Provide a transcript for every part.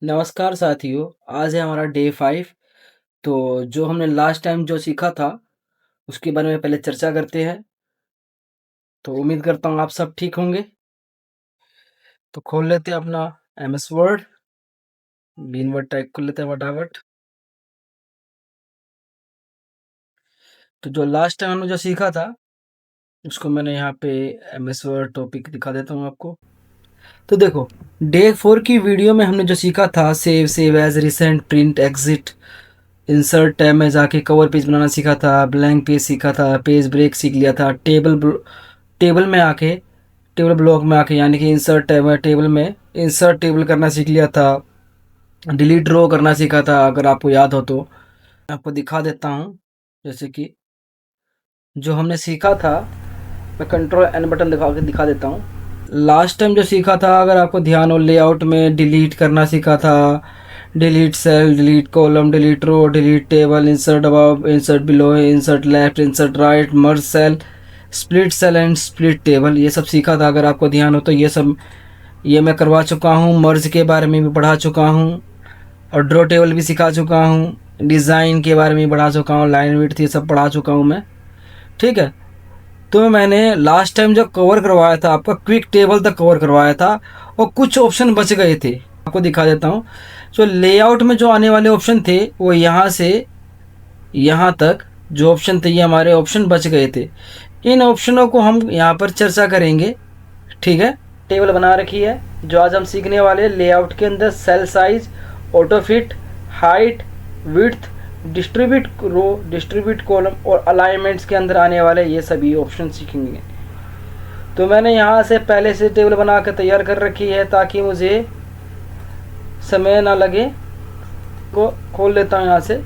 नमस्कार साथियों, आज है हमारा डे 5। तो जो हमने लास्ट टाइम जो सीखा था, उसके बारे में पहले चर्चा करते हैं। तो उम्मीद करता हूँ आप सब ठीक होंगे। तो खोल लेते हैं अपना एमएस वर्ड, बीन वर्ड टाइप खोल लेते हैं फटाफट। तो जो लास्ट टाइम हमने जो सीखा था, उसको मैंने यहाँ पे एमएस वर्ड टॉपिक दिखा देता हूँ आपको। तो देखो, डे 4 की वीडियो में हमने जो सीखा था, save as, recent, print, exit, insert tab में जाके कवर पेज बनाना सीखा था, ब्लैंक पेज सीखा था, पेज ब्रेक सीख लिया था, टेबल में आके, टेबल ब्लॉक में आके, यानी कि इंसर्ट टैब में, टेबल में इंसर्ट टेबल करना सीख लिया था, डिलीट रो करना सीखा था। अगर आपको याद हो तो मैं आपको दिखा देता हूँ। जैसे कि जो हमने सीखा था, मैं कंट्रोल एन बटन दिखा देता हूँ। लास्ट टाइम जो सीखा था, अगर आपको ध्यान हो, लेआउट में डिलीट करना सीखा था। Delete cell, delete column, delete row, delete table, insert above, insert below, insert left, insert right, merge cell, split cell and split table, ये सब सीखा था। अगर आपको ध्यान हो तो ये मैं करवा चुका हूँ। मर्ज के बारे में भी पढ़ा चुका हूँ और ड्रॉ टेबल भी सिखा चुका हूँ। डिज़ाइन के बारे में भी पढ़ा चुका हूँ, लाइन विड्थ ये सब पढ़ा चुका हूँ मैं। ठीक है। तो मैंने लास्ट टाइम जो कवर करवाया था, आपका क्विक टेबल तक कवर करवाया था और कुछ ऑप्शन बच गए थे। आपको दिखा देता हूँ। जो लेआउट में जो आने वाले ऑप्शन थे, वो यहाँ से यहाँ तक जो ऑप्शन थे, ये हमारे ऑप्शन बच गए थे। इन ऑप्शनों को हम यहाँ पर चर्चा करेंगे। ठीक है। टेबल बना रखी है जो आज हम सीखने वाले। लेआउट के अंदर cell size, auto fit, height, width, distribute row, distribute column और अलाइनमेंट्स के अंदर आने वाले ये सभी ऑप्शन सीखेंगे। तो मैंने यहाँ से पहले से टेबल बना कर तैयार कर रखी है ताकि मुझे समय ना लगे। को खोल लेता हूँ यहाँ से।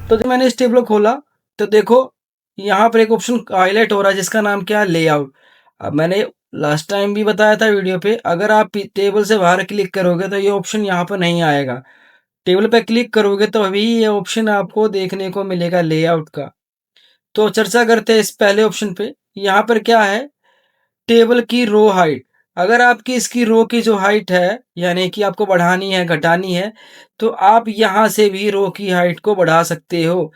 तो जब मैंने इस टेबल को खोला, तो देखो यहाँ पर एक ऑप्शन हाईलाइट हो रहा है जिसका नाम क्या है, लेआउट। अब मैंने लास्ट टाइम भी बताया था वीडियो पे, अगर आप टेबल से बाहर क्लिक करोगे तो ये ऑप्शन यहाँ पर नहीं आएगा। टेबल पे क्लिक करोगे तो अभी ये ऑप्शन आपको देखने को मिलेगा, लेआउट का। तो चर्चा करते हैं इस पहले ऑप्शन पे। यहाँ पर क्या है, टेबल की रो हाइट। अगर आपकी इसकी रो की जो हाइट है, यानी कि आपको बढ़ानी है, घटानी है, तो आप यहाँ से भी रो की हाइट को बढ़ा सकते हो।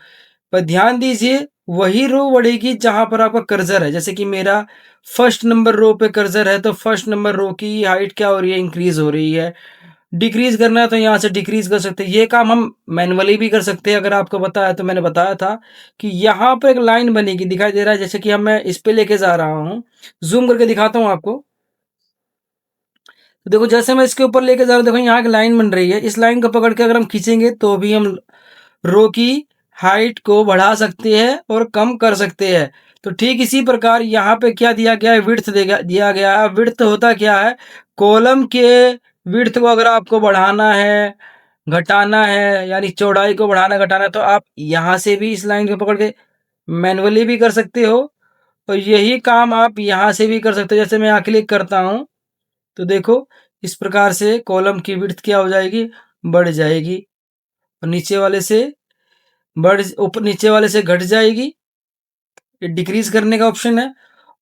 पर ध्यान दीजिए, वही रो बढ़ेगी जहाँ पर आपका कर्सर है। जैसे कि मेरा फर्स्ट नंबर रो पे कर्सर है, तो फर्स्ट नंबर रो की हाइट क्या हो रही है, इंक्रीज हो रही है। डिक्रीज करना है तो यहाँ से डिक्रीज कर सकते हैं। ये काम हम मैनुअली भी कर सकते हैं। अगर आपको बताया तो मैंने बताया था कि यहाँ पर एक लाइन बनेगी, दिखाई दे रहा है। जैसे कि हम मैं इस पे लेके जा रहा हूँ, जूम करके दिखाता हूँ आपको। तो देखो, जैसे मैं इसके ऊपर लेके जा रहा हूँ, देखो यहाँ एक लाइन बन रही है। इस लाइन को पकड़ के अगर हम खींचेंगे तो भी हम रो की हाइट को बढ़ा सकते हैं और कम कर सकते हैं। तो ठीक इसी प्रकार यहाँ पे क्या दिया गया है, विड्थ दिया गया है। विड्थ होता क्या है, कॉलम के विड्थ को अगर आपको बढ़ाना है, घटाना है, यानी चौड़ाई को बढ़ाना घटाना है, तो आप यहाँ से भी इस लाइन को पकड़ के मैनुअली भी कर सकते हो और यही काम आप यहाँ से भी कर सकते हो। जैसे मैं यहाँ क्लिक करता हूँ, तो देखो इस प्रकार से कॉलम की विड्थ क्या हो जाएगी, बढ़ जाएगी। और नीचे वाले से ऊपर, नीचे वाले से घट जाएगी। ये डिक्रीज करने का ऑप्शन है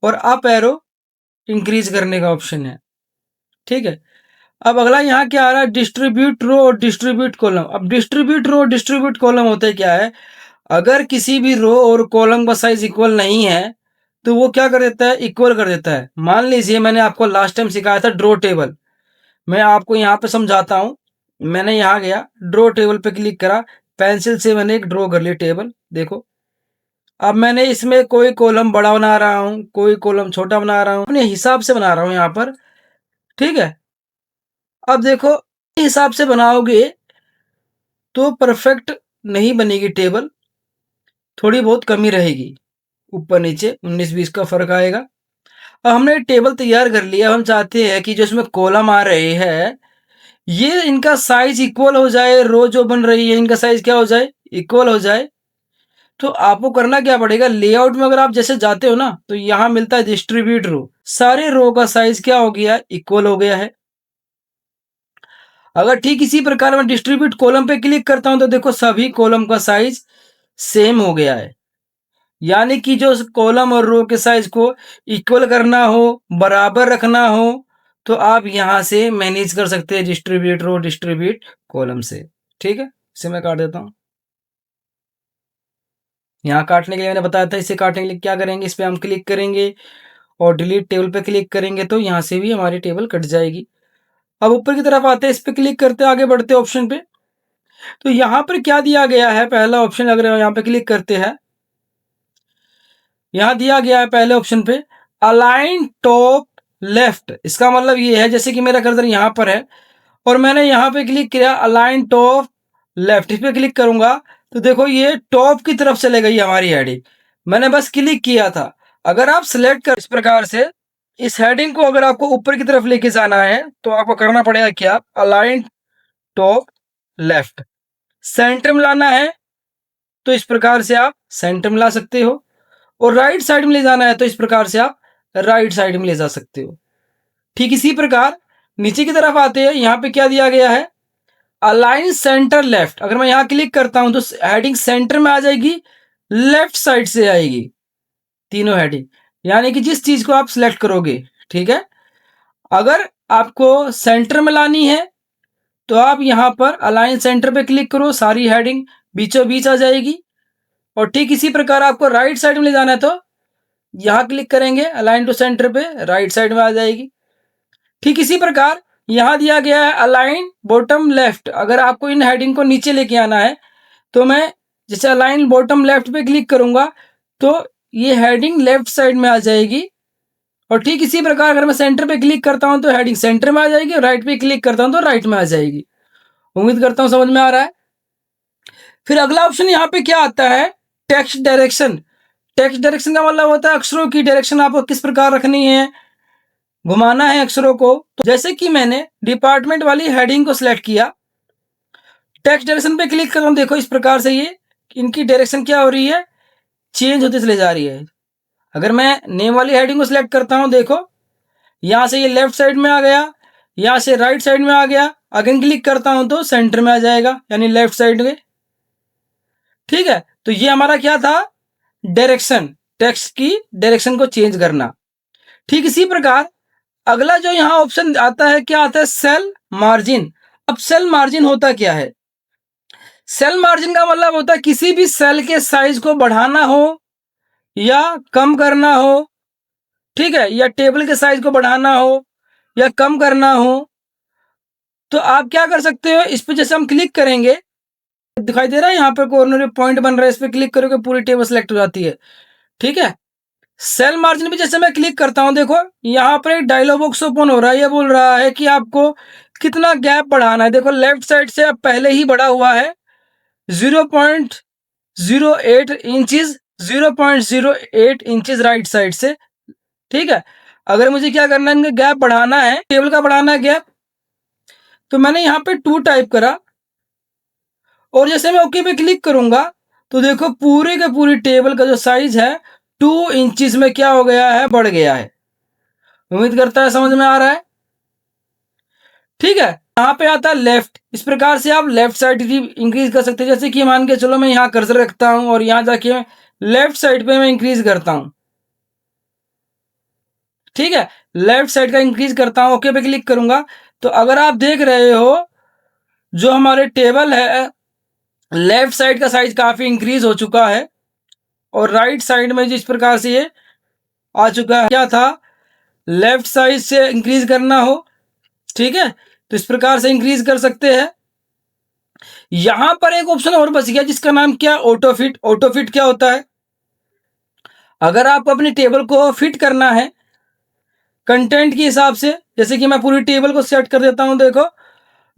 और अप एरो इंक्रीज करने का ऑप्शन है। ठीक है। अब अगला यहाँ क्या आ रहा है, डिस्ट्रीब्यूट रो और डिस्ट्रीब्यूट कॉलम। अब डिस्ट्रीब्यूट रो और डिस्ट्रीब्यूट कॉलम होते क्या है, अगर किसी भी रो और कॉलम का साइज इक्वल नहीं है तो वो क्या कर देता है, इक्वल कर देता है। मान लीजिए मैंने आपको लास्ट टाइम सिखाया था ड्रॉ टेबल। मैं आपको यहाँ पे समझाता हूँ। मैंने यहाँ गया, ड्रॉ टेबल पे क्लिक करा, पेंसिल से मैंने एक ड्रॉ कर ली टेबल। देखो, अब मैंने इसमें कोई कॉलम बड़ा बना रहा हूँ, कोई कॉलम छोटा बना रहा हूँ, अपने हिसाब से बना रहा हूँ यहाँ पर। ठीक है। अब देखो, हिसाब से बनाओगे तो परफेक्ट नहीं बनेगी टेबल, थोड़ी बहुत कमी रहेगी, ऊपर नीचे 19-20 का फर्क आएगा। अब हमने टेबल तैयार कर लिया। हम चाहते हैं कि जो इसमें कॉलम आ रहे हैं, ये इनका साइज इक्वल हो जाए। रो जो बन रही है, इनका साइज क्या हो जाए, इक्वल हो जाए। तो आपको करना क्या पड़ेगा, लेआउट में अगर आप जैसे जाते हो ना, तो यहां मिलता है डिस्ट्रीब्यूट रो। सारे रो का साइज क्या हो गया, इक्वल हो गया है। अगर ठीक इसी प्रकार मैं डिस्ट्रीब्यूट कॉलम पे क्लिक करता हूं, तो देखो सभी कॉलम का साइज सेम हो गया है। यानी कि जो कॉलम और रो के साइज को इक्वल करना हो, बराबर रखना हो, तो आप यहाँ से मैनेज कर सकते हैं डिस्ट्रीब्यूट रो डिस्ट्रीब्यूट कॉलम से। ठीक है, इसे मैं काट देता हूँ। यहाँ काटने के लिए मैंने बताया था, इसे काटने के लिए क्या करेंगे, इस पे हम क्लिक करेंगे और डिलीट टेबल पे क्लिक करेंगे तो यहाँ से भी हमारी टेबल कट जाएगी। अब ऊपर की तरफ आते हैं, इस पे क्लिक करते हैं, आगे बढ़ते हैं ऑप्शन पे। तो यहाँ पर क्या दिया गया है, पहला ऑप्शन अगर यहाँ पे क्लिक करते हैं, यहाँ दिया गया है पहले ऑप्शन पे अलाइन टॉप लेफ्ट। इसका मतलब ये है, जैसे कि मेरा कर्सर यहाँ पर है और मैंने यहाँ पे क्लिक किया अलाइन टॉप लेफ्ट, इस पे क्लिक करूंगा तो देखो ये टॉप की तरफ चले गई हमारी हेडिंग। मैंने बस क्लिक किया था। अगर आप सिलेक्ट कर इस प्रकार से इस हेडिंग को अगर आपको ऊपर की तरफ लेके जाना है तो आपको करना पड़ेगा क्या, अलाइन टॉप लेफ्ट। सेंटर में लाना है तो इस प्रकार से आप सेंटर में ला सकते हो और राइट साइड में ले जाना है तो इस प्रकार से आप राइट साइड में ले जा सकते हो। ठीक इसी प्रकार नीचे की तरफ आते हैं, यहाँ पे क्या दिया गया है, अलाइन सेंटर लेफ्ट। अगर मैं यहाँ क्लिक करता हूं तो हेडिंग सेंटर में आ जाएगी, लेफ्ट साइड से आएगी तीनों हेडिंग, यानी कि जिस चीज को आप सिलेक्ट करोगे। ठीक है, अगर आपको सेंटर में लानी है तो आप यहाँ पर अलाइन सेंटर पे क्लिक करो, सारी हेडिंग बीचों बीच आ जाएगी। और ठीक इसी प्रकार आपको राइट साइड में ले जाना है तो यहाँ क्लिक करेंगे अलाइन टू सेंटर पे, राइट साइड में आ जाएगी। ठीक इसी प्रकार यहाँ दिया गया है अलाइन बॉटम लेफ्ट। अगर आपको इन हेडिंग को नीचे लेके आना है तो मैं जैसे अलाइन बॉटम लेफ्ट पे क्लिक करूंगा तो ये हेडिंग लेफ्ट साइड में आ जाएगी। और ठीक इसी प्रकार अगर मैं सेंटर पे क्लिक करता हूं तो हेडिंग सेंटर में आ जाएगी और राइट पे क्लिक करता हूं तो राइट में आ जाएगी। उम्मीद करता हूं समझ में आ रहा है। फिर अगला ऑप्शन यहाँ पे क्या आता है, टेक्स्ट डायरेक्शन। टेक्स्ट डायरेक्शन का मतलब होता है अक्षरों की डायरेक्शन आपको किस प्रकार रखनी है, घुमाना है अक्षरों को। तो जैसे कि मैंने डिपार्टमेंट वाली हेडिंग को सिलेक्ट किया, टेक्स्ट डायरेक्शन पे क्लिक कर रहा हूं, देखो इस प्रकार से ये इनकी डायरेक्शन क्या हो रही है, चेंज होती चली जा रही है। अगर मैं नेम वाली हेडिंग को सिलेक्ट करता हूं, देखो यहां से ये लेफ्ट साइड में आ गया, यहां से राइट साइड में आ गया। अगेन क्लिक करता हूं तो सेंटर में आ जाएगा, यानी लेफ्ट साइड में। ठीक है, तो ये हमारा क्या था, डायरेक्शन, टेक्स्ट की डायरेक्शन को चेंज करना। ठीक इसी प्रकार अगला जो यहाँ ऑप्शन आता है, क्या आता है, सेल मार्जिन। अब सेल मार्जिन होता क्या है, सेल मार्जिन का मतलब होता है किसी भी सेल के साइज को बढ़ाना हो या कम करना हो। ठीक है, या टेबल के साइज को बढ़ाना हो या कम करना हो तो आप क्या कर सकते हो, इस पे जैसे हम क्लिक करेंगे, दिखाई दे रहा है यहाँ पे कॉर्नर में पॉइंट बन रहा है, इस पे क्लिक करोगे पूरी टेबल सेलेक्ट हो जाती है। ठीक है, सेल मार्जिन पे जैसे मैं क्लिक करता हूं, देखो यहाँ पर एक डायलॉग बॉक्स ओपन हो रहा है, ये बोल रहा है कि आपको कितना गैप बढ़ाना है। देखो लेफ्ट साइड से अब पहले ही बढ़ा हुआ है 0.08 इंचेस, 0.08 इंचेस राइट साइड से। ठीक है, अगर मुझे क्या करना है, इनका गैप बढ़ाना है, टेबल का बढ़ाना है गैप, तो मैंने यहाँ पे 2 टाइप करा और जैसे मैं ओके पे क्लिक करूंगा तो देखो पूरे के पूरी टेबल का जो साइज है 2 इंचेस में क्या हो गया है, बढ़ गया है। उम्मीद करता है समझ में आ रहा है। ठीक है, यहाँ पे आता है लेफ्ट। इस प्रकार से आप लेफ्ट साइड भी इंक्रीज कर सकते हैं, जैसे कि मान के चलो मैं यहाँ कर्सर रखता हूं और यहाँ जाके लेफ्ट साइड पे मैं इंक्रीज करता हूं। ठीक है, लेफ्ट साइड का इंक्रीज करता हूं, ओके पे क्लिक करूंगा तो अगर आप देख रहे हो जो हमारे टेबल है लेफ्ट साइड का साइज काफी इंक्रीज हो चुका है और राइट साइड में जिस प्रकार से ये आ चुका है, क्या था, लेफ्ट साइड से इंक्रीज करना हो। ठीक है, तो इस प्रकार से इंक्रीज कर सकते हैं। यहां पर एक ऑप्शन और बच गया जिसका नाम क्या, ऑटो फिट। ऑटो फिट क्या होता है, अगर आपको अपनी टेबल को फिट करना है कंटेंट के हिसाब से, जैसे कि मैं पूरी टेबल को सेट कर देता हूं, देखो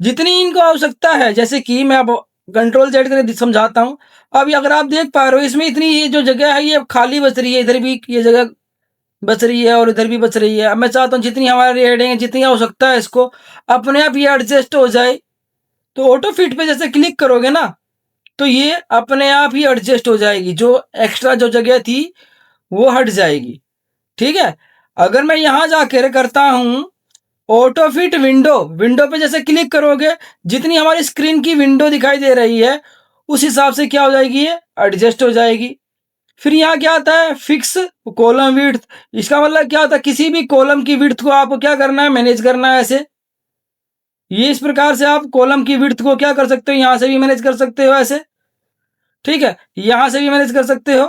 जितनी इनको आवश्यकता है, जैसे कि मैं अब कंट्रोल जेड करके समझाता हूं। अब अगर आप देख पा रहे हो इसमें इतनी ये जो जगह है ये खाली बच रही है, इधर भी ये जगह बच रही है और इधर भी बच रही है। अब मैं चाहता हूँ जितनी हमारी हेडिंग है, जितनी आवश्यकता है, इसको अपने आप ये एडजस्ट हो जाए। तो ऑटो फिट पे जैसे क्लिक करोगे ना तो ये अपने आप ही एडजस्ट हो जाएगी, जो एक्स्ट्रा जो जगह थी वो हट जाएगी। ठीक है, अगर मैं यहां जाकर करता हूं ऑटो फिट विंडो, विंडो पे जैसे क्लिक करोगे जितनी हमारी स्क्रीन की विंडो दिखाई दे रही है उस हिसाब से क्या हो जाएगी, ये एडजस्ट हो जाएगी। फिर यहाँ क्या आता है, फिक्स कॉलम विड्थ। इसका मतलब क्या होता है, किसी भी कॉलम की विड्थ को आपको क्या करना है, मैनेज करना है ऐसे। ये इस प्रकार से आप कॉलम की विड्थ को क्या कर सकते हो, यहां से भी मैनेज कर सकते हो ऐसे, ठीक है, यहां से भी मैनेज कर सकते हो।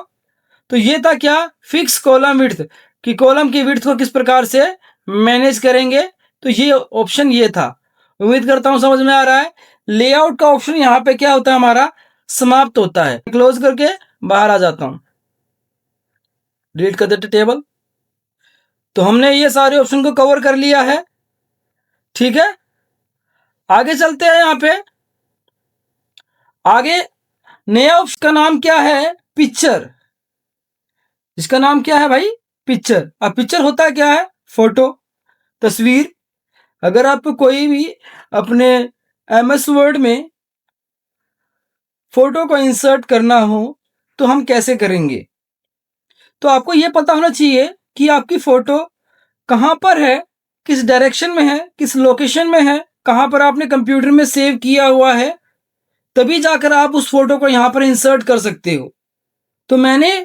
तो ये था क्या, फिक्स कॉलम विड्थ, कि कॉलम की विड्थ को किस प्रकार से मैनेज करेंगे। तो ये ऑप्शन ये था। उम्मीद करता हूं समझ में आ रहा है। लेआउट का ऑप्शन यहाँ पे क्या होता है, हमारा समाप्त होता है। क्लोज करके बाहर आ जाता हूं, डिलीट कर देते टेबल। तो हमने ये सारे ऑप्शन को कवर कर लिया है, ठीक है। आगे चलते हैं। यहाँ पे आगे नया ऑप्शन का नाम क्या है, पिक्चर। इसका नाम क्या है भाई, पिक्चर। अब पिक्चर होता क्या है, फोटो, तस्वीर। अगर आपको कोई भी अपने एमएस वर्ड में फोटो को इंसर्ट करना हो तो हम कैसे करेंगे। तो आपको यह पता होना चाहिए कि आपकी फोटो कहां पर है, किस डायरेक्शन में है, किस लोकेशन में है, कहां पर आपने कंप्यूटर में सेव किया हुआ है, तभी जाकर आप उस फोटो को यहां पर इंसर्ट कर सकते हो। तो मैंने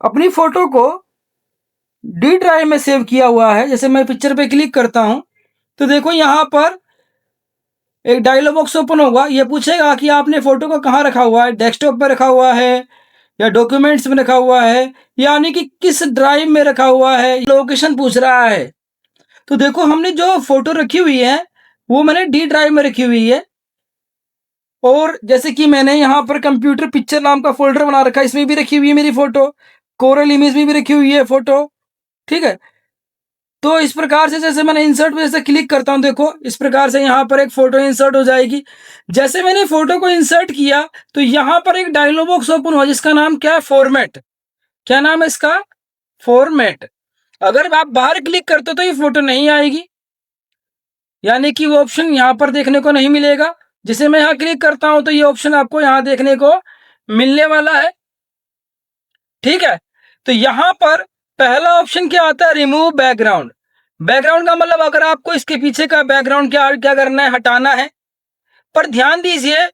अपनी फोटो को डी ड्राइव में सेव किया हुआ है। जैसे मैं पिक्चर पे क्लिक करता हूं तो देखो यहां पर एक डायलॉग बॉक्स ओपन होगा। ये पूछेगा कि आपने फोटो को कहाँ रखा हुआ है, डेस्कटॉप पर रखा हुआ है या डॉक्यूमेंट्स में रखा हुआ है, यानी कि किस ड्राइव में रखा हुआ है, लोकेशन पूछ रहा है। तो देखो हमने जो फोटो रखी हुई है वो मैंने डी ड्राइव में रखी हुई है। और जैसे कि मैंने यहाँ पर कंप्यूटर पिक्चर नाम का फोल्डर बना रखा है, इसमें भी रखी हुई है मेरी फोटो, कोरल इमेज में भी रखी हुई है फोटो, ठीक है। तो इस प्रकार से जैसे मैंने इंसर्ट पे जैसे क्लिक करता हूं, देखो इस प्रकार से यहाँ पर एक फोटो इंसर्ट हो जाएगी। जैसे मैंने फोटो को इंसर्ट किया तो यहाँ पर एक डायलॉग बॉक्स ओपन हुआ जिसका नाम क्या है, फॉर्मेट। क्या नाम है इसका, फॉर्मेट। अगर आप बाहर क्लिक करते हो तो ये फोटो नहीं आएगी, यानी कि वो ऑप्शन यहाँ पर देखने को नहीं मिलेगा। जिसे मैं यहाँ क्लिक करता हूं तो ये ऑप्शन आपको यहाँ देखने को मिलने वाला है, ठीक है। तो यहां पर पहला ऑप्शन क्या आता है, रिमूव बैकग्राउंड। बैकग्राउंड का मतलब अगर आपको इसके पीछे का बैकग्राउंड क्या क्या करना है, हटाना है। पर ध्यान दीजिए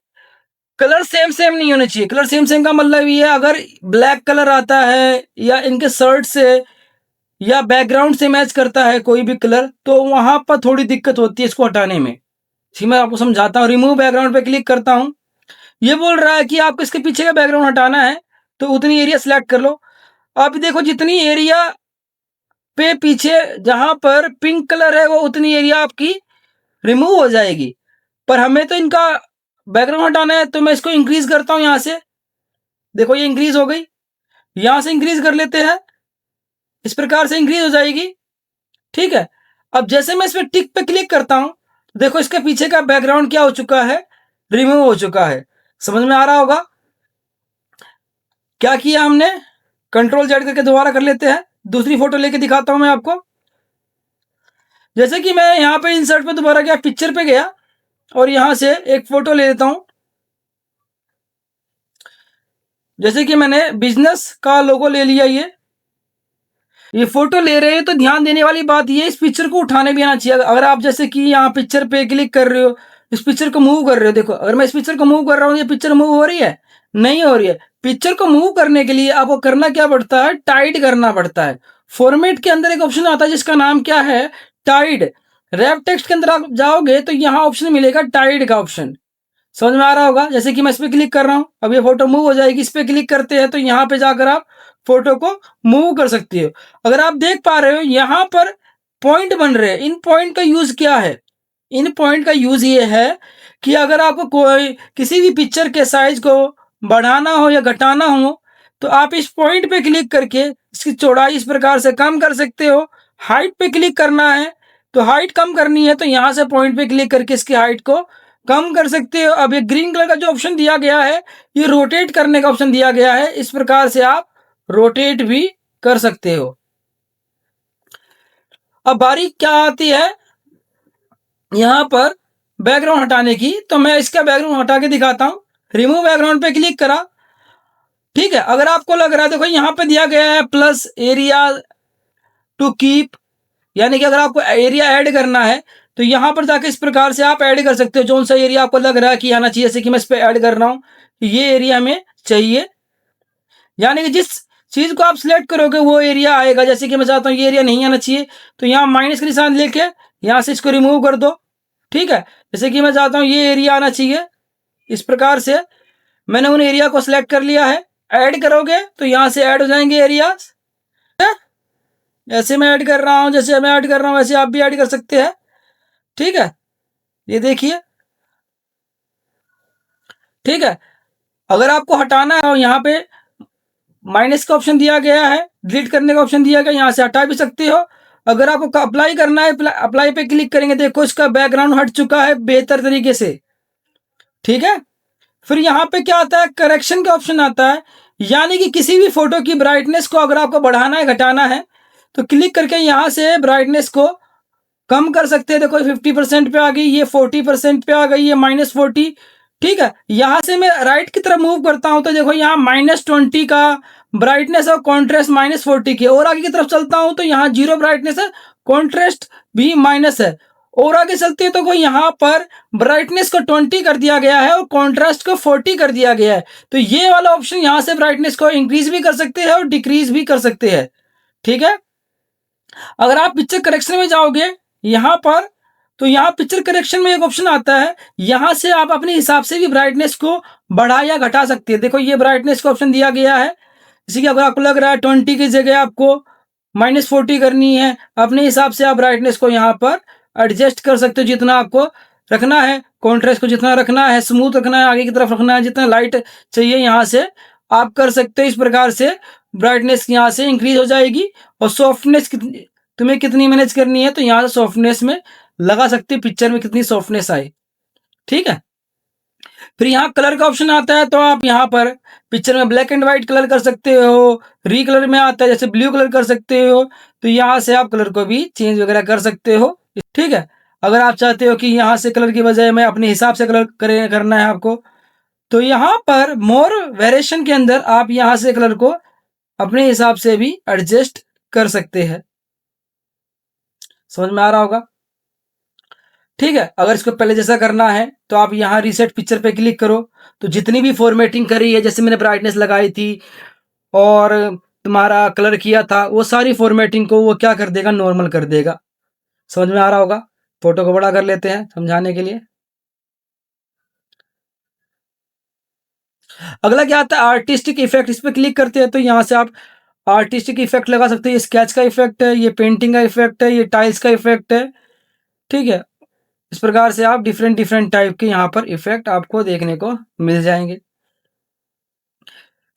कलर सेम सेम नहीं होने चाहिए। कलर सेम सेम का मतलब ये है, अगर ब्लैक कलर आता है या इनके शर्ट से या बैकग्राउंड से मैच करता है कोई भी कलर, तो वहां पर थोड़ी दिक्कत होती है इसको हटाने में। ठीक, मैं आपको समझाता हूँ। रिमूव बैकग्राउंड पे क्लिक करता हूँ, ये बोल रहा है कि आपको इसके पीछे का बैकग्राउंड हटाना है तो उतनी एरिया सिलेक्ट कर लो। अब देखो जितनी एरिया पे पीछे जहां पर पिंक कलर है वो उतनी एरिया आपकी रिमूव हो जाएगी। पर हमें तो इनका बैकग्राउंड हटाना है तो मैं इसको इंक्रीज करता हूं। यहां से देखो ये इंक्रीज हो गई, यहां से इंक्रीज कर लेते हैं, इस प्रकार से इंक्रीज हो जाएगी, ठीक है। अब जैसे मैं इसमें टिक पे क्लिक करता हूं, देखो इसके पीछे का बैकग्राउंड क्या हो चुका है, रिमूव हो चुका है। समझ में आ रहा होगा क्या किया हमने। कंट्रोल जेड करके दोबारा कर लेते हैं, दूसरी फोटो लेके दिखाता हूं मैं आपको। जैसे कि मैं यहाँ पे इंसर्ट पे दोबारा गया, पिक्चर पे गया और यहां से एक फोटो ले लेता हूं। जैसे कि मैंने बिजनेस का लोगो ले लिया। ये फोटो ले रहे हैं तो ध्यान देने वाली बात ये, इस पिक्चर को उठाने भी आना चाहिए। अगर आप जैसे कि यहाँ पिक्चर पे क्लिक कर रहे हो, इस पिक्चर को मूव कर रहे हो, देखो अगर मैं इस पिक्चर को मूव कर रहा हूँ, ये पिक्चर मूव हो रही है, नहीं हो रही है। पिक्चर को मूव करने के लिए आपको करना क्या पड़ता है, टाइड करना पड़ता है। फॉर्मेट के अंदर एक ऑप्शन आता है जिसका नाम क्या है, टाइड। रैप टेक्स्ट के अंदर आप जाओगे तो यहाँ ऑप्शन मिलेगा टाइड का ऑप्शन। समझ में आ रहा होगा। जैसे कि मैं इस पे क्लिक कर रहा हूं, अब ये फोटो मूव हो जाएगी। इस पे क्लिक करते हैं तो यहाँ पे जाकर आप फोटो को मूव कर सकते हो। अगर आप देख पा रहे हो यहाँ पर पॉइंट बन रहे हैं, इन पॉइंट का यूज क्या है, इन पॉइंट का यूज ये है कि अगर आपको कोई किसी भी पिक्चर के साइज को बढ़ाना हो या घटाना हो तो आप इस पॉइंट पे क्लिक करके इसकी चौड़ाई इस प्रकार से कम कर सकते हो। हाइट पे क्लिक करना है तो हाइट कम करनी है तो यहां से पॉइंट पे क्लिक करके इसकी हाइट को कम कर सकते हो। अब ये ग्रीन कलर का जो ऑप्शन दिया गया है, ये रोटेट करने का ऑप्शन दिया गया है। इस प्रकार से आप रोटेट भी कर सकते हो। अब बारी क्या आती है यहां पर बैकग्राउंड हटाने की, तो मैं इसका बैकग्राउंड हटा के दिखाता हूं। रिमूव बैकग्राउंड पे क्लिक करा, ठीक है। अगर आपको लग रहा है, देखो यहां पे दिया गया है प्लस एरिया टू कीप, यानी कि अगर आपको एरिया ऐड करना है तो यहां पर जाके इस प्रकार से आप ऐड कर सकते हो। जौन सा एरिया आपको लग रहा है कि आना चाहिए, जैसे कि मैं इस पे ऐड कर रहा हूं, ये एरिया में चाहिए, यानी कि जिस चीज को आप सिलेक्ट करोगे वो एरिया आएगा। जैसे कि मैं चाहता हूँ ये एरिया नहीं आना चाहिए, तो यहाँ माइनस का निशान लेके यहाँ से इसको रिमूव कर दो। ठीक है, जैसे कि मैं चाहता हूँ ये एरिया आना चाहिए, इस प्रकार से मैंने उन एरिया को सिलेक्ट कर लिया है। ऐड करोगे तो यहाँ से ऐड हो जाएंगे एरियाज। ऐसे मैं ऐड कर रहा हूँ, जैसे मैं ऐड कर रहा हूँ वैसे आप भी ऐड कर सकते हैं। ठीक है, ये देखिए। ठीक है, अगर आपको हटाना है और यहाँ पे माइनस का ऑप्शन दिया गया है, डिलीट करने का ऑप्शन दिया गया, यहाँ से हटा भी सकते हो। अगर आपको अप्लाई करना है, अप्लाई पे क्लिक करेंगे, देखो इसका बैकग्राउंड हट चुका है बेहतर तरीके से। ठीक है, फिर यहाँ पे क्या आता है, करेक्शन का ऑप्शन आता है। यानी कि किसी भी फोटो की ब्राइटनेस को अगर आपको बढ़ाना है घटाना है तो क्लिक करके यहाँ से ब्राइटनेस को कम कर सकते हैं। देखो 50% पे आ गई, ये 40% पे आ गई, ये -40। ठीक है, यहां से मैं राइट की तरफ मूव करता हूं तो देखो यहाँ -20 का ब्राइटनेस और कॉन्ट्रास्ट -40 की। और आगे की तरफ चलता हूं तो यहाँ 0 ब्राइटनेस है, कॉन्ट्रास्ट भी माइनस है। और आगे चलते हैं तो कोई यहाँ पर ब्राइटनेस को 20 कर दिया गया है और कॉन्ट्रास्ट को 40 कर दिया गया है। तो ये वाला ऑप्शन यहाँ से ब्राइटनेस को इंक्रीज भी कर सकते हैं और डिक्रीज भी कर सकते हैं। ठीक है, अगर आप पिक्चर करेक्शन में जाओगे यहां पर, तो यहाँ पिक्चर करेक्शन में एक ऑप्शन आता है, यहां से आप अपने हिसाब से भी ब्राइटनेस को बढ़ा या घटा सकते हैं। देखो ये ब्राइटनेस का ऑप्शन दिया गया है, जैसे कि अगर आपको लग रहा है 20 की जगह आपको -40 करनी है, अपने हिसाब से आप ब्राइटनेस को यहाँ पर एडजस्ट कर सकते हो, जितना आपको रखना है, कॉन्ट्रास्ट को जितना रखना है, स्मूथ रखना है, आगे की तरफ रखना है, जितना लाइट चाहिए यहाँ से आप कर सकते हो। इस प्रकार से ब्राइटनेस यहाँ से इंक्रीज हो जाएगी। और सॉफ्टनेस तुम्हें कितनी मैनेज करनी है तो यहाँ से सॉफ्टनेस में लगा सकते हो, पिक्चर में कितनी सॉफ्टनेस आए। ठीक है, फिर यहाँ कलर का ऑप्शन आता है, तो आप यहाँ पर पिक्चर में ब्लैक एंड व्हाइट कलर कर सकते हो, री कलर में आता है जैसे ब्लू कलर कर सकते हो, तो यहाँ से आप कलर को भी चेंज वगैरह कर सकते हो। ठीक है, अगर आप चाहते हो कि यहाँ से कलर की बजाय मैं अपने हिसाब से कलर करना है आपको, तो यहाँ पर मोर वेरिएशन के अंदर आप यहाँ से कलर को अपने हिसाब से भी एडजस्ट कर सकते हैं। समझ में आ रहा होगा। ठीक है, अगर इसको पहले जैसा करना है तो आप यहाँ रीसेट पिक्चर पे क्लिक करो, तो जितनी भी फॉर्मेटिंग करी है, जैसे मैंने ब्राइटनेस लगाई थी और तुम्हारा कलर किया था, वो सारी फॉर्मेटिंग को वो क्या कर देगा, नॉर्मल कर देगा। समझ में आ रहा होगा। फोटो को बड़ा कर लेते हैं समझाने के लिए। अगला क्या आता है, आर्टिस्टिक इफेक्ट। इस पर क्लिक करते हैं तो यहाँ से आप आर्टिस्टिक इफेक्ट लगा सकते हैं। ये स्केच का इफेक्ट है, ये पेंटिंग का इफेक्ट है, ये टाइल्स का इफेक्ट है। ठीक है, इस प्रकार से आप डिफरेंट डिफरेंट टाइप के यहाँ पर इफेक्ट आपको देखने को मिल जाएंगे।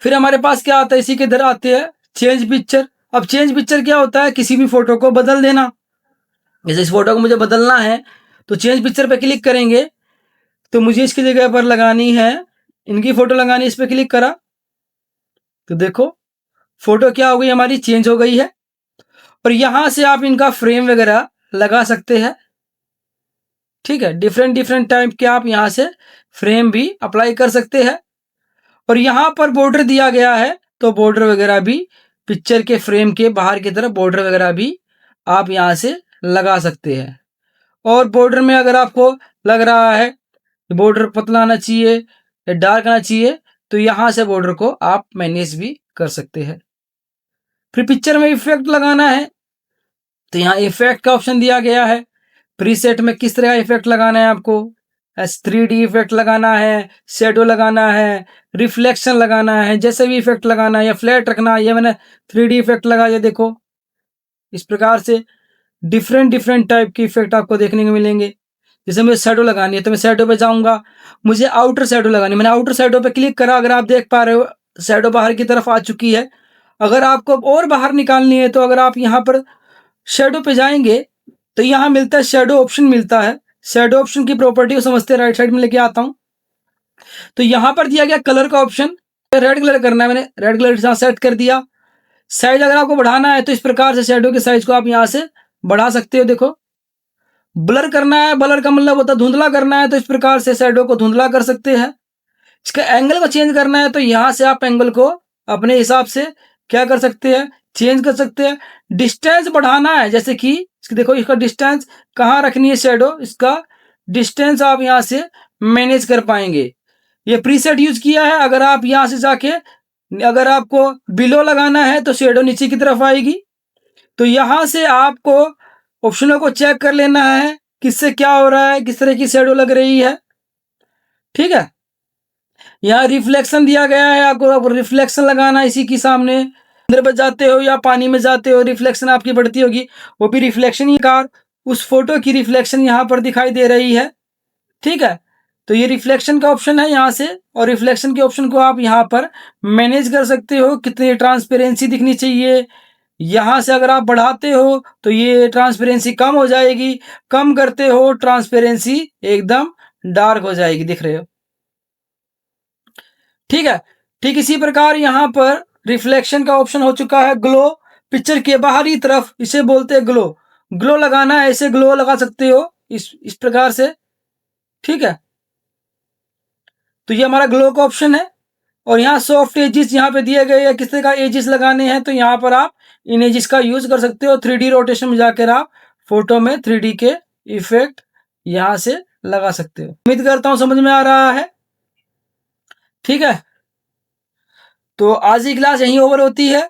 फिर हमारे पास क्या आता है, इसी के इधर आते हैं चेंज पिक्चर। अब चेंज पिक्चर क्या होता है, किसी भी फोटो को बदल देना। जैसे इस फोटो को मुझे बदलना है तो चेंज पिक्चर पे क्लिक करेंगे, तो मुझे इसकी जगह पर लगानी है, इनकी फोटो लगानी, इस पर क्लिक करा तो देखो फोटो क्या हो गई, हमारी चेंज हो गई है। और यहां से आप इनका फ्रेम वगैरह लगा सकते हैं। ठीक है, डिफरेंट डिफरेंट टाइप के आप यहां से फ्रेम भी अप्लाई कर सकते हैं। और यहां पर बॉर्डर दिया गया है, तो बॉर्डर वगैरह भी पिक्चर के फ्रेम के बाहर की तरफ बॉर्डर वगैरह भी आप यहां से लगा सकते हैं। और बॉर्डर में अगर आपको लग रहा है बॉर्डर पतला आना चाहिए या डार्क आना चाहिए, तो यहां से बॉर्डर को आप मैनेज भी कर सकते हैं। फिर पिक्चर में इफेक्ट लगाना है, तो यहाँ इफेक्ट का ऑप्शन दिया गया है। प्रीसेट में किस तरह का इफेक्ट लगाना है आपको, 3D इफेक्ट लगाना है, शेडो लगाना है, रिफ्लेक्शन लगाना है, जैसे भी इफेक्ट लगाना है, या फ्लैट रखना है। ये मैंने 3D इफेक्ट लगाया, देखो इस प्रकार से डिफरेंट डिफरेंट टाइप के इफेक्ट आपको देखने को मिलेंगे। जैसे मुझे शेडो लगानी है तो मैं शेडो पे जाऊंगा, मुझे आउटर शेडो लगानी है, मैंने आउटर शेडो पे क्लिक करा, अगर आप देख पा रहे हो शेडो बाहर की तरफ आ चुकी है। अगर आपको और बाहर निकालनी है तो अगर आप यहाँ पर शेडो पे जाएंगे तो यहाँ मिलता है शेडो ऑप्शन मिलता है। शेडो ऑप्शन की प्रॉपर्टी को समझते हैं, राइट साइड में लेके आता हूं। तो यहाँ पर दिया गया कलर का ऑप्शन, रेड कलर करना है, मैंने रेड कलर यहाँ सेट कर दिया। साइज अगर आपको बढ़ाना है तो इस प्रकार से शेडो के साइज को आप यहाँ से बढ़ा सकते हो। देखो ब्लर करना है, ब्लर का मतलब होता है धुंधला करना है, तो इस प्रकार से शेडो को धुंधला कर सकते हैं। इसका एंगल को चेंज करना है तो यहाँ से आप एंगल को अपने हिसाब से क्या कर सकते हैं, चेंज कर सकते हैं। डिस्टेंस बढ़ाना है, जैसे कि देखो इसका डिस्टेंस कहाँ रखनी है, शेडो इसका डिस्टेंस आप यहाँ से मैनेज कर पाएंगे। ये प्रीसेट यूज किया है, अगर आप यहाँ से जाके अगर आपको बिलो लगाना है तो शेडो नीचे की तरफ आएगी। तो यहाँ से आपको ऑप्शनों को चेक कर लेना है, किससे क्या हो रहा है, किस तरह की शेडो लग रही है। ठीक है, यहाँ रिफ्लेक्शन दिया गया है, आपको रिफ्लेक्शन लगाना है इसी के सामने। अंदर में जाते हो या पानी में जाते हो, रिफ्लेक्शन आपकी बढ़ती होगी, वो भी रिफ्लेक्शन ही कार उस फोटो की रिफ्लेक्शन यहाँ पर दिखाई दे रही है। ठीक है, तो ये रिफ्लेक्शन का ऑप्शन है यहाँ से, और रिफ्लेक्शन के ऑप्शन को आप यहाँ पर मैनेज कर सकते हो, कितनी ट्रांसपेरेंसी दिखनी चाहिए। यहाँ से अगर आप बढ़ाते हो तो ये ट्रांसपेरेंसी कम हो जाएगी, कम करते हो ट्रांसपेरेंसी एकदम डार्क हो जाएगी, दिख रहे हो। ठीक है, ठीक इसी प्रकार यहाँ पर रिफ्लेक्शन का ऑप्शन हो चुका है ग्लो। पिक्चर के बाहरी तरफ इसे बोलते हैं ग्लो। ग्लो लगाना है, ऐसे ग्लो लगा सकते हो इस प्रकार से। ठीक है, तो ये हमारा ग्लो का ऑप्शन है। और यहाँ सॉफ्ट एजिस यहाँ पे दिए गए हैं, किस तरह का एजिस लगाने हैं, तो यहाँ पर आप इन एजिस का यूज कर सकते हो। 3D रोटेशन में जाकर आप फोटो में 3D के इफेक्ट यहाँ से लगा सकते हो। उम्मीद करता हूँ समझ में आ रहा है। ठीक है, तो आज की क्लास यहीं ओवर होती है।